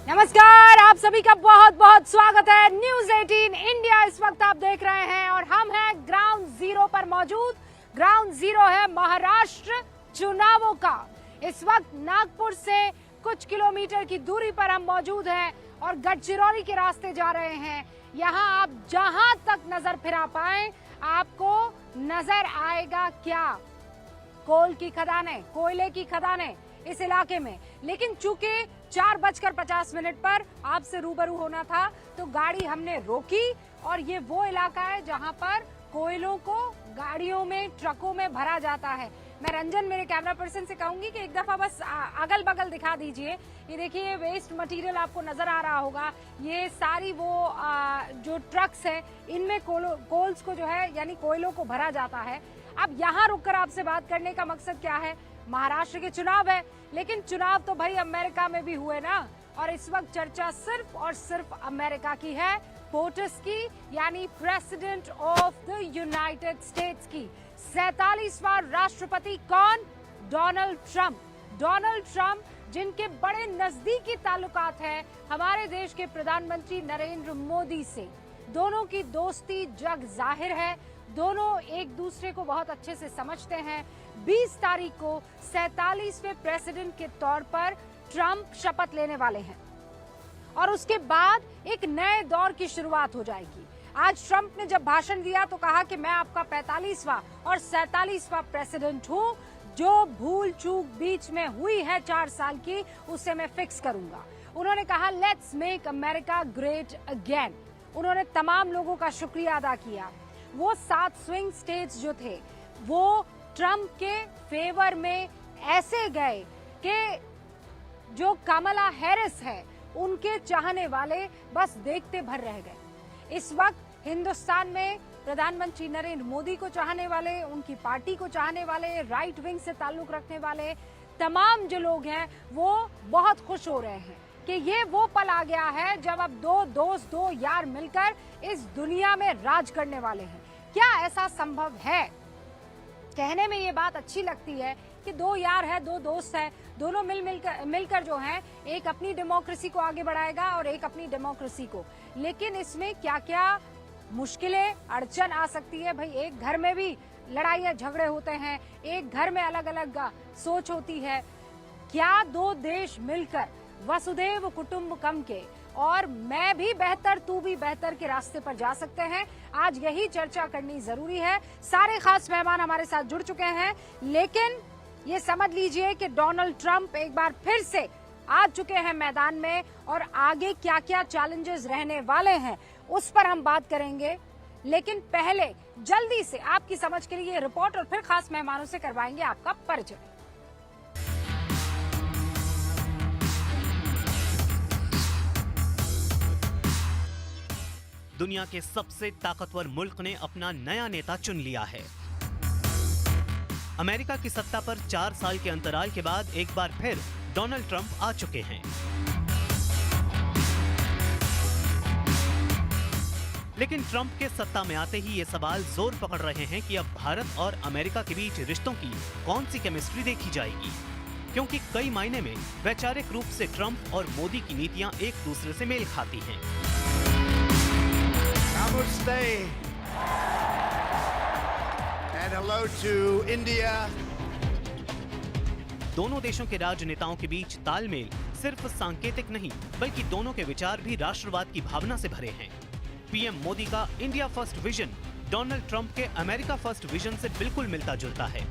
नमस्कार, आप सभी का बहुत बहुत स्वागत है न्यूज 18 इंडिया। इस वक्त आप देख रहे हैं और हम हैं ग्राउंड जीरो पर मौजूद। ग्राउंड जीरो है महाराष्ट्र चुनावों का। इस वक्त नागपुर से कुछ किलोमीटर की दूरी पर हम मौजूद हैं और गढ़चिरौली के रास्ते जा रहे हैं। यहाँ आप जहां तक नजर फिरा पाए आपको नजर आएगा क्या? कोल की खदानें, कोयले की खदानें इस इलाके में। लेकिन चूंकि 4:50 पर आपसे रूबरू होना था तो गाड़ी हमने रोकी और ये वो इलाका है जहां पर कोयलों को गाड़ियों में, ट्रकों में भरा जाता है। मैं रंजन, मेरे कैमरा पर्सन से कहूंगी कि एक दफा बस अगल बगल दिखा दीजिए। ये देखिए, वेस्ट मटेरियल आपको नजर आ रहा होगा। ये सारी वो जो ट्रक्स है इनमें कोल्स को जो है यानी कोयलों को भरा जाता है। अब यहाँ रुककर आपसे बात करने का मकसद क्या है? महाराष्ट्र के चुनाव है, लेकिन चुनाव तो भाई अमेरिका में भी हुए ना। और इस वक्त चर्चा सिर्फ और सिर्फ अमेरिका की है, पोटस की, यानी president of the United states की। 47वां राष्ट्रपति कौन? Donald Trump. डोनाल्ड ट्रंप जिनके बड़े नजदीकी ताल्लुकात हैं हमारे देश के प्रधानमंत्री नरेंद्र मोदी से। दोनों की दोस्ती जग जाहिर है, दोनों एक दूसरे को बहुत अच्छे से समझते हैं। 20 तारीख को 47वें प्रेसिडेंट के तौर पर ट्रंप शपथ लेने वाले हैं और उसके बाद एक नए दौर की शुरुआत हो जाएगी। आज ट्रंप ने जब भाषण दिया तो कहा कि मैं आपका 45वां और 47वां प्रेसिडेंट हूं। जो भूल चूक बीच में हुई है 4 साल की, उसे मैं फिक्स करूंगा। उन्होंने कहा let's make America great again. उन्होंने तमाम लोगों का शुक्रिया अदा किया। वो 7 स्विंग स्टेट्स जो थे वो ट्रंप के फेवर में ऐसे गए कि जो कमला हैरिस है उनके चाहने वाले बस देखते भर रह गए। इस वक्त हिंदुस्तान में प्रधानमंत्री नरेंद्र मोदी को चाहने वाले, उनकी पार्टी को चाहने वाले, राइट विंग से ताल्लुक रखने वाले तमाम जो लोग हैं वो बहुत खुश हो रहे हैं कि ये वो पल आ गया है जब अब 2 दोस्त, 2 यार मिलकर इस दुनिया में राज करने वाले हैं। क्या ऐसा संभव है? कहने में ये बात अच्छी लगती है कि 2 यार है, 2 दोस्त है, दोनों मिलकर जो है एक अपनी डेमोक्रेसी को आगे बढ़ाएगा और एक अपनी डेमोक्रेसी को। लेकिन इसमें क्या क्या मुश्किलें, अड़चन आ सकती है? भाई एक घर में भी लड़ाइयाँ झगड़े होते हैं, एक घर में अलग अलग सोच होती है। क्या 2 देश मिलकर वसुधैव कुटुंबकम के और मैं भी बेहतर तू भी बेहतर के रास्ते पर जा सकते हैं? आज यही चर्चा करनी जरूरी है। सारे खास मेहमान हमारे साथ जुड़ चुके हैं, लेकिन ये समझ लीजिए कि डोनाल्ड ट्रंप एक बार फिर से आ चुके हैं मैदान में और आगे क्या क्या चैलेंजेस रहने वाले हैं उस पर हम बात करेंगे। लेकिन पहले जल्दी से आपकी समझ के लिए रिपोर्ट और फिर खास मेहमानों से करवाएंगे आपका परिचय। दुनिया के सबसे ताकतवर मुल्क ने अपना नया नेता चुन लिया है। अमेरिका की सत्ता पर 4 साल के अंतराल के बाद एक बार फिर डोनाल्ड ट्रंप आ चुके हैं। लेकिन ट्रंप के सत्ता में आते ही ये सवाल जोर पकड़ रहे हैं कि अब भारत और अमेरिका के बीच रिश्तों की कौन सी केमिस्ट्री देखी जाएगी, क्योंकि कई मायने में वैचारिक रूप से ट्रंप और मोदी की नीतियां एक दूसरे से मेल खाती हैं। Namaste and hello to India. दोनों देशों के राजनेताओं के बीच तालमेल सिर्फ सांकेतिक नहीं, बल्कि दोनों के विचार भी राष्ट्रवाद की भावना से भरे हैं। पीएम मोदी का India first vision Donald Trump के अमेरिका फर्स्ट विजन से बिल्कुल मिलता जुलता है।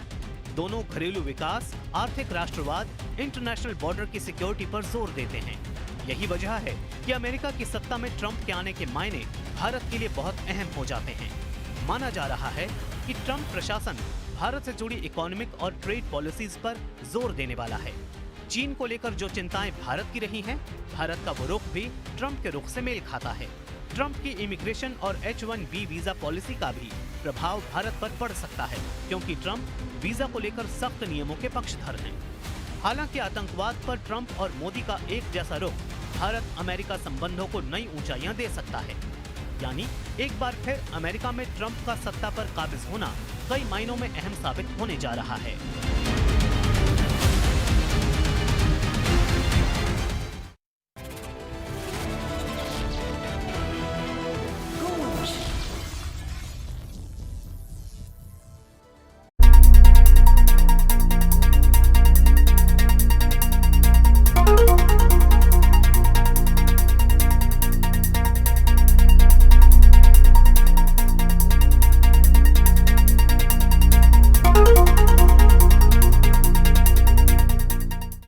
दोनों घरेलू विकास, आर्थिक राष्ट्रवाद, इंटरनेशनल बॉर्डर की सिक्योरिटी पर जोर देते हैं। यही वजह है कि अमेरिका की सत्ता में ट्रंप के आने के मायने भारत के लिए बहुत अहम हो जाते हैं। माना जा रहा है कि ट्रंप प्रशासन भारत से जुड़ी इकोनॉमिक और ट्रेड पॉलिसीज पर जोर देने वाला है। चीन को लेकर जो चिंताएं भारत की रही हैं, भारत का वो रुख भी ट्रंप के रुख से मेल खाता है। ट्रंप की इमिग्रेशन और H-1B वीजा पॉलिसी का भी प्रभाव भारत पर पड़ सकता है, क्योंकि ट्रंप वीजा को लेकर सख्त नियमों के पक्षधर हैं। हालांकि आतंकवाद पर ट्रंप और मोदी का एक जैसा रुख भारत अमेरिका संबंधों को नई ऊंचाइयां दे सकता है। यानी एक बार फिर अमेरिका में ट्रंप का सत्ता पर काबिज होना कई मायनों में अहम साबित होने जा रहा है।